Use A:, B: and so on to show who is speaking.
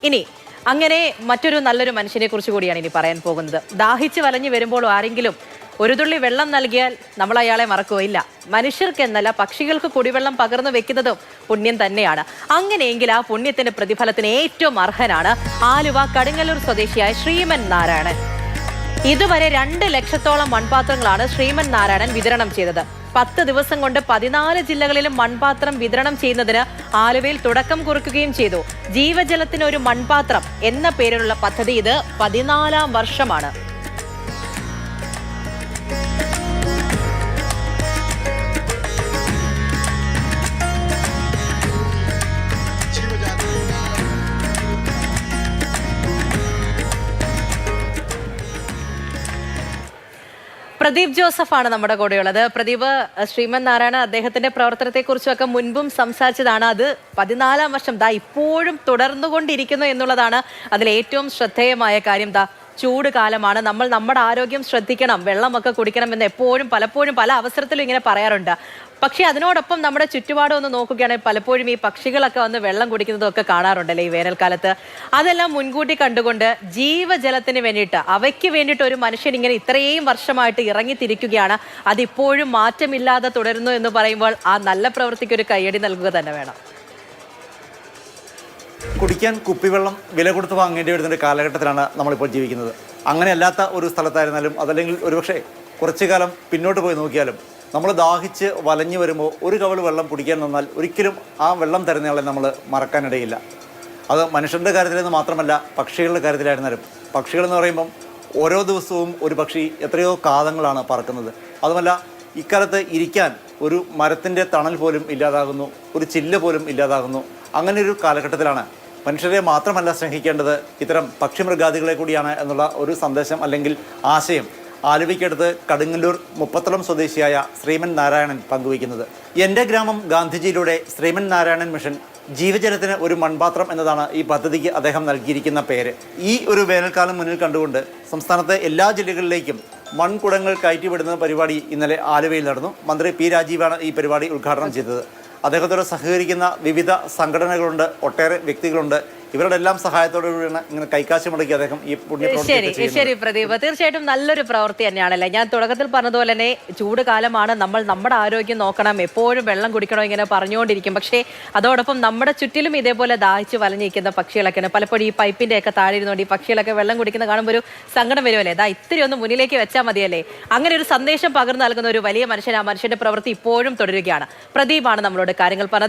A: ഇനി അങ്ങനെ മറ്റൊരു നല്ലൊരു മനുഷ്യനെ കുറിച്ച് കൂടിയാണ് ഇനി പറയാൻ പോകുന്നത്. ദാഹിച്ച് വലഞ്ഞു വരുമ്പോൾ ആരെങ്കിലും ഒരു തുള്ളി വെള്ളം നൽകിയാൽ നമ്മൾ അയാളെ മറക്കുകയില്ല. മനുഷ്യർക്ക് എന്നല്ല പക്ഷികൾക്ക് കുടിവെള്ളം പകർന്നു വെക്കുന്നതും പുണ്യം തന്നെയാണ്. അങ്ങനെയെങ്കിൽ ആ പുണ്യത്തിന്റെ പ്രതിഫലത്തിന് ഏറ്റവും അർഹനാണ് ആലുവ കടുങ്ങല്ലൂർ സ്വദേശിയായ ശ്രീമൻ നാരായണൻ. ഇതുവരെ 2 ലക്ഷത്തോളം മൺപാത്രങ്ങളാണ് ശ്രീമൻ നാരായണൻ വിതരണം ചെയ്തത്. 10 ദിവസം കൊണ്ട് 14 ജില്ലകളിലും മൺപാത്രം വിതരണം ചെയ്യുന്നതിന് ആലുവയിൽ തുടക്കം കുറിക്കുകയും ചെയ്തു. ജീവജലത്തിന് ഒരു മൺപാത്രം എന്ന പേരിലുള്ള പദ്ധതി ഇത് 14ാം വർഷമാണ്. പ്രദീപ് ജോസഫാണ് നമ്മുടെ കൂടെയുള്ളത്. പ്രദീപ്, ശ്രീമൻ നാരായണൻ അദ്ദേഹത്തിന്റെ പ്രവർത്തനത്തെ കുറിച്ചൊക്കെ മുൻപും സംസാരിച്ചതാണ്. അത് 14ാം വർഷം ഇപ്പോഴും തുടർന്നുകൊണ്ടിരിക്കുന്നു എന്നുള്ളതാണ് അതിൽ ഏറ്റവും ശ്രദ്ധേയമായ കാര്യം. ചൂട് കാലമാണ്, നമ്മൾ നമ്മുടെ ആരോഗ്യം ശ്രദ്ധിക്കണം, വെള്ളമൊക്കെ കുടിക്കണം എന്ന് പലപ്പോഴും പല അവസരത്തിലും ഇങ്ങനെ പറയാറുണ്ട്. പക്ഷെ അതിനോടൊപ്പം നമ്മുടെ ചുറ്റുപാടും ഒന്ന് നോക്കുകയാണെങ്കിൽ പലപ്പോഴും ഈ പക്ഷികളൊക്കെ വന്ന് വെള്ളം കുടിക്കുന്നതൊക്കെ കാണാറുണ്ടല്ലേ ഈ വേനൽക്കാലത്ത്. അതെല്ലാം മുൻകൂട്ടി കണ്ടുകൊണ്ട് ജീവജലത്തിന് വേണ്ടിയിട്ട്, അവയ്ക്ക് വേണ്ടിയിട്ട് ഒരു മനുഷ്യൻ ഇങ്ങനെ ഇത്രയും വർഷമായിട്ട് ഇറങ്ങിത്തിരിക്കുകയാണ്. അതിപ്പോഴും മാറ്റമില്ലാതെ തുടരുന്നു എന്ന് പറയുമ്പോൾ ആ നല്ല പ്രവൃത്തിക്ക് ഒരു കയ്യടി നൽകുക തന്നെ വേണം.
B: കുടിക്കാൻ കുപ്പിവെള്ളം വില കൊടുത്ത് വാങ്ങേണ്ടി വരുന്ന ഒരു കാലഘട്ടത്തിലാണ് നമ്മളിപ്പോൾ ജീവിക്കുന്നത്. അങ്ങനെയല്ലാത്ത ഒരു സ്ഥലത്തായിരുന്നാലും അതല്ലെങ്കിൽ ഒരുപക്ഷെ കുറച്ചു കാലം പിന്നോട്ട് പോയി നോക്കിയാലും നമ്മൾ ദാഹിച്ച് വലഞ്ഞു വരുമ്പോൾ ഒരു കവൾ വെള്ളം കുടിക്കാൻ നിന്നാൽ ഒരിക്കലും ആ വെള്ളം തരുന്നയാളെ നമ്മൾ മറക്കാനിടയില്ല. അത് മനുഷ്യരുടെ കാര്യത്തിലെന്ന് മാത്രമല്ല പക്ഷികളുടെ കാര്യത്തിലായിരുന്നാലും. പക്ഷികളെന്ന് പറയുമ്പം ഓരോ ദിവസവും ഒരു പക്ഷി എത്രയോ കാതങ്ങളാണ് പറക്കുന്നത്. അതുമല്ല ഇക്കാലത്ത് ഇരിക്കാൻ ഒരു മരത്തിൻ്റെ തണൽ പോലും ഇല്ലാതാകുന്നു, ഒരു ചില്ല് പോലും ഇല്ലാതാകുന്നു. അങ്ങനെ ഒരു കാലഘട്ടത്തിലാണ് മനുഷ്യരെ മാത്രമല്ല സ്നേഹിക്കേണ്ടത്, ഇത്തരം പക്ഷിമൃഗാദികളെ കൂടിയാണ് എന്നുള്ള ഒരു സന്ദേശം അല്ലെങ്കിൽ ആശയം ആലുവയ്ക്കടുത്ത് കടുങ്ങല്ലൂർ മുപ്പത്തളം സ്വദേശിയായ ശ്രീമൻ നാരായണൻ പങ്കുവയ്ക്കുന്നത്. എൻ്റെ ഗ്രാമം ഗാന്ധിജിയിലൂടെ ശ്രീമൻ നാരായണൻ മിഷൻ ജീവജലത്തിന് ഒരു മൺപാത്രം എന്നതാണ് ഈ പദ്ധതിക്ക് അദ്ദേഹം നൽകിയിരിക്കുന്ന പേര്. ഈ ഒരു വേനൽക്കാലം മുന്നിൽ കണ്ടുകൊണ്ട് സംസ്ഥാനത്തെ എല്ലാ ജില്ലകളിലേക്കും മൺകുടങ്ങൾ കയറ്റിവിടുന്ന പരിപാടി ഇന്നലെ ആലുവയിൽ നടന്നു. മന്ത്രി പി രാജീവാണ് ഈ പരിപാടി ഉദ്ഘാടനം ചെയ്തത്. അദ്ദേഹത്തോട് സഹകരിക്കുന്ന വിവിധ സംഘടനകളുണ്ട്, ഒട്ടേറെ വ്യക്തികളുണ്ട്. ഇവരുടെ എല്ലാം സഹായത്തോടുകൂടിയാണ് ഇങ്ങനെ കൈക്കാശ് മുടക്കി അദ്ദേഹം ഈ പുണ്യപ്രവൃത്തി.
A: ശരി പ്രദീപ്, തീർച്ചയായിട്ടും നല്ലൊരു പ്രവൃത്തി തന്നെയാണല്ലേ. ഞാൻ തുടക്കത്തിൽ പറഞ്ഞതുപോലെ തന്നെ ചൂട് കാലമാണ്, നമ്മൾ നമ്മുടെ ആരോഗ്യം നോക്കണം, എപ്പോഴും വെള്ളം കുടിക്കണം ഇങ്ങനെ പറഞ്ഞുകൊണ്ടിരിക്കും. പക്ഷേ അതോടൊപ്പം നമ്മുടെ ചുറ്റിലും ഇതേപോലെ ദാഹിച്ച് വലഞ്ഞിരിക്കുന്ന പക്ഷികളൊക്കെയാണ്. പലപ്പോഴും ഈ പൈപ്പിന്റെ ഒക്കെ താഴെ ഇരുന്നുകൊണ്ട് ഈ പക്ഷികളൊക്കെ വെള്ളം കുടിക്കുന്ന കാണുമ്പോൾ ഒരു സങ്കടം വരുമല്ലേ. ഇത്തിരി ഒന്ന് മുന്നിലേക്ക് വെച്ചാൽ മതിയല്ലേ. അങ്ങനെ ഒരു സന്ദേശം പകർന്നു നൽകുന്ന ഒരു വലിയ മനുഷ്യൻ, ആ മനുഷ്യന്റെ പ്രവൃത്തി ഇപ്പോഴും തുടരുകയാണ്. പ്രദീപാണ് നമ്മളോട് കാര്യങ്ങൾ പറഞ്ഞത്.